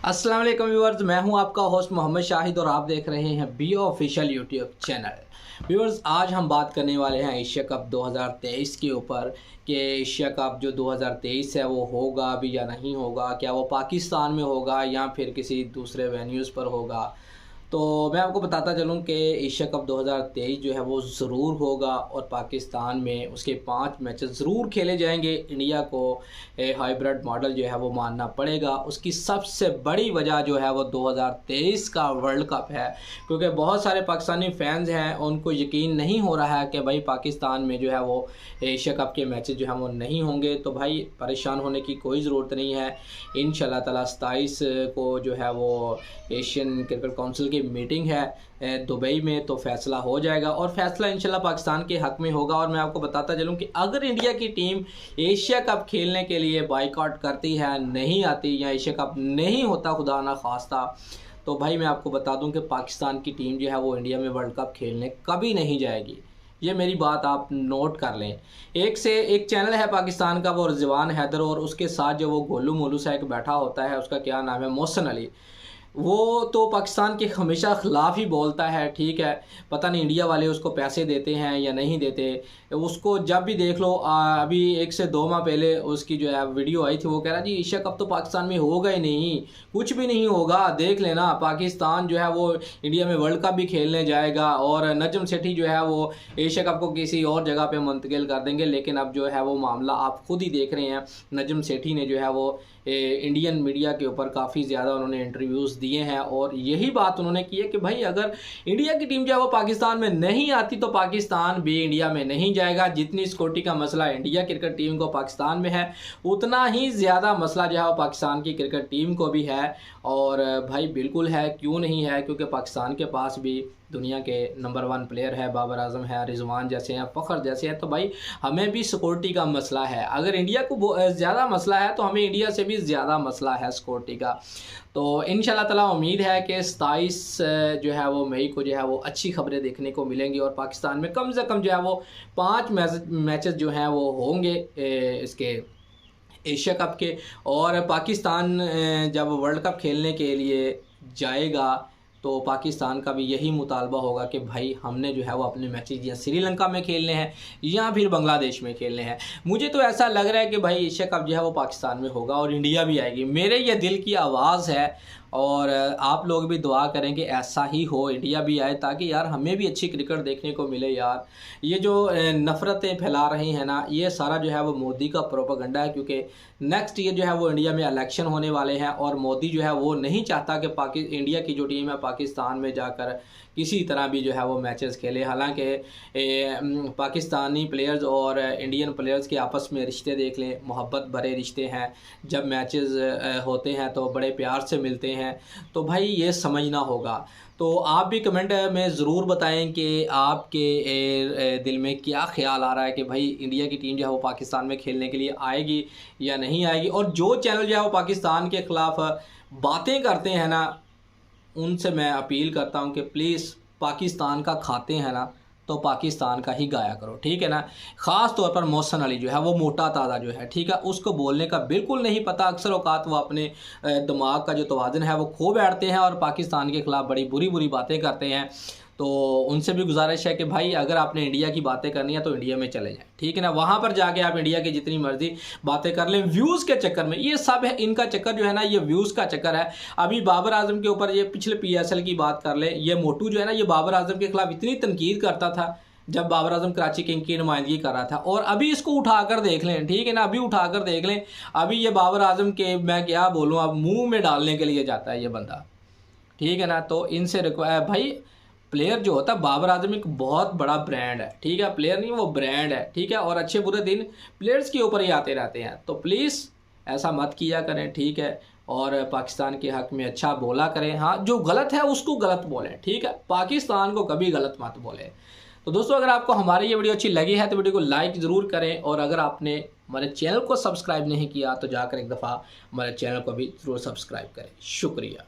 अस्सलाम वालेकुम व्यूअर्स, मैं हूं आपका होस्ट मोहम्मद शाहिद और आप देख रहे हैं B official YouTube channel. Viewers, आज हम बात करने वाले हैं एशिया कप 2023 के ऊपर कि एशिया कप जो 2023 है वो होगा भी या नहीं होगा, क्या वो पाकिस्तान में होगा या फिर किसी दूसरे वेन्यूज़ पर होगा। तो मैं आपको बताता चलूँ कि एशिया कप 2023 जो है वो ज़रूर होगा और पाकिस्तान में उसके 5 मैचेस ज़रूर खेले जाएंगे। इंडिया को हाइब्रिड मॉडल जो है वो मानना पड़ेगा। उसकी सबसे बड़ी वजह जो है वो 2023 का वर्ल्ड कप है, क्योंकि बहुत सारे पाकिस्तानी फैंस हैं, उनको यकीन नहीं हो रहा है कि भाई पाकिस्तान में जो है वो एशिया कप के मैचेस जो है वो नहीं होंगे। तो भाई परेशान होने की कोई ज़रूरत नहीं है। इंशाल्लाह ताला 27 को जो है वो एशियन क्रिकेट काउंसिल की मीटिंग है दुबई में, तो फैसला हो जाएगा और फैसला इंशाल्लाह पाकिस्तान के हक़ में होगा। और मैं आपको बताता चलूँ कि अगर इंडिया की टीम एशिया कप खेलने के लिए बाइकआउट करती है, नहीं आती या एशिया कप नहीं होता खुदा ना खास्ता, तो भाई मैं आपको बता दूं कि पाकिस्तान की टीम जो है वो इंडिया में वर्ल्ड कप खेलने कभी नहीं जाएगी। ये मेरी बात आप नोट कर लें। एक से एक चैनल है पाकिस्तान का, वो रिजवान हैदर, और उसके साथ जो वो गोलू मोलू सा एक बैठा होता है, उसका क्या नाम है, मोहसिन अली। वो तो पाकिस्तान के हमेशा ख़िलाफ़ ही बोलता है, ठीक है। पता नहीं इंडिया वाले उसको पैसे देते हैं या नहीं देते। उसको जब भी देख लो, अभी 1 से 2 माह पहले उसकी जो है वीडियो आई थी, वो कह रहा जी एशिया कप तो पाकिस्तान में होगा ही नहीं, कुछ भी नहीं होगा, देख लेना पाकिस्तान जो है वो इंडिया में वर्ल्ड कप भी खेलने जाएगा और नजम सेठी जो है वो एशिया कप को किसी और जगह पे मुंतकिल कर देंगे। लेकिन अब जो है वो मामला आप खुद ही देख रहे हैं। नजम सेठी ने जो है वो इंडियन मीडिया के ऊपर काफ़ी ज़्यादा उन्होंने इंटरव्यूज़ दिए हैं और यही बात उन्होंने की है कि भाई अगर इंडिया की टीम जो है वो पाकिस्तान में नहीं आती तो पाकिस्तान भी इंडिया में नहीं जाएगा। जितनी सिक्योरिटी का मसला इंडिया क्रिकेट टीम को पाकिस्तान में है, उतना ही ज़्यादा मसला जो है वो पाकिस्तान की क्रिकेट टीम को भी है। और भाई बिल्कुल है, क्यों नहीं है, क्योंकि पाकिस्तान के पास भी दुनिया के नंबर 1 प्लेयर है, बाबर आजम है, रिजवान जैसे हैं, फ़खर जैसे हैं। तो भाई हमें भी सिक्योरिटी का मसला है। अगर इंडिया को ज़्यादा मसला है तो हमें इंडिया से भी ज़्यादा मसला है सिक्योरिटी का। तो इंशाल्लाह ताला उम्मीद है कि 27 जो है वो मई को जो है वो अच्छी खबरें देखने को मिलेंगी और पाकिस्तान में कम से कम जो है वो 5 मैचेस जो हैं वो होंगे इसके एशिया कप के। और पाकिस्तान जब वर्ल्ड कप खेलने के लिए जाएगा तो पाकिस्तान का भी यही मुतालबा होगा कि भाई हमने जो है वो अपने मैचेस या श्रीलंका में खेलने हैं या फिर बांग्लादेश में खेलने हैं। मुझे तो ऐसा लग रहा है कि भाई एशिया कप जो है वो पाकिस्तान में होगा और इंडिया भी आएगी। मेरे ये दिल की आवाज़ है और आप लोग भी दुआ करें कि ऐसा ही हो, इंडिया भी आए, ताकि यार हमें भी अच्छी क्रिकेट देखने को मिले। यार ये जो नफ़रतें फैला रही हैं ना, ये सारा जो है वो मोदी का प्रोपेगेंडा है, क्योंकि नेक्स्ट ईयर जो है वो इंडिया में इलेक्शन होने वाले हैं और मोदी जो है वो नहीं चाहता कि इंडिया की जो टीम है पाकिस्तान में जाकर किसी तरह भी जो है वो मैचेस खेले। हालांकि पाकिस्तानी प्लेयर्स और इंडियन प्लेयर्स के आपस में रिश्ते देख लें, मोहब्बत भरे रिश्ते हैं। जब मैचेस होते हैं तो बड़े प्यार से मिलते हैं। तो भाई ये समझना होगा। तो आप भी कमेंट में ज़रूर बताएं कि आपके दिल में क्या ख्याल आ रहा है कि भाई इंडिया की टीम जो है वो पाकिस्तान में खेलने के लिए आएगी या नहीं आएगी। और जो चैनल जो है वो पाकिस्तान के ख़िलाफ़ बातें करते हैं ना, उनसे मैं अपील करता हूं कि प्लीज़ पाकिस्तान का खाते हैं ना तो पाकिस्तान का ही गाया करो, ठीक है ना। ख़ास तौर पर मोहसिन अली जो है वो मोटा ताज़ा जो है, ठीक है, उसको बोलने का बिल्कुल नहीं पता। अक्सर औकात वो अपने दिमाग का जो तवाज़ुन है वो खो बैठते हैं और पाकिस्तान के ख़िलाफ़ बड़ी बुरी बुरी बातें करते हैं। तो उनसे भी गुजारिश है कि भाई अगर आपने इंडिया की बातें करनी है तो इंडिया में चले जाएं, ठीक है ना। वहाँ पर जाके आप इंडिया की जितनी मर्जी बातें कर लें, व्यूज़ के चक्कर में, ये सब है इनका चक्कर जो है ना, ये व्यूज़ का चक्कर है। अभी बाबर आजम के ऊपर ये पिछले PSL की बात कर लें, ये मोटू जो है ना, ये बाबर आजम के खिलाफ इतनी तनकीद करता था जब बाबर आजम कराची किंग की नुमाइंदगी कर रहा था, और अभी इसको उठाकर देख लें, ठीक है ना, अभी उठाकर देख लें। अभी ये बाबर आजम के मैं क्या बोलूँ, अब मुँह में डालने के लिए जाता है ये बंदा, ठीक है ना। तो इनसे भाई प्लेयर जो होता है, बाबर आजम एक बहुत बड़ा ब्रांड है, ठीक है, प्लेयर नहीं वो ब्रांड है, ठीक है। और अच्छे बुरे दिन प्लेयर्स के ऊपर ही आते रहते हैं। तो प्लीज़ ऐसा मत किया करें, ठीक है। और पाकिस्तान के हक़ में अच्छा बोला करें। हाँ, जो गलत है उसको गलत बोलें, ठीक है, पाकिस्तान को कभी गलत मत बोलें। तो दोस्तों, अगर आपको हमारी ये वीडियो अच्छी लगी है तो वीडियो को लाइक ज़रूर करें, और अगर आपने हमारे चैनल को सब्सक्राइब नहीं किया तो जाकर एक दफ़ा हमारे चैनल को भी ज़रूर सब्सक्राइब करें। शुक्रिया।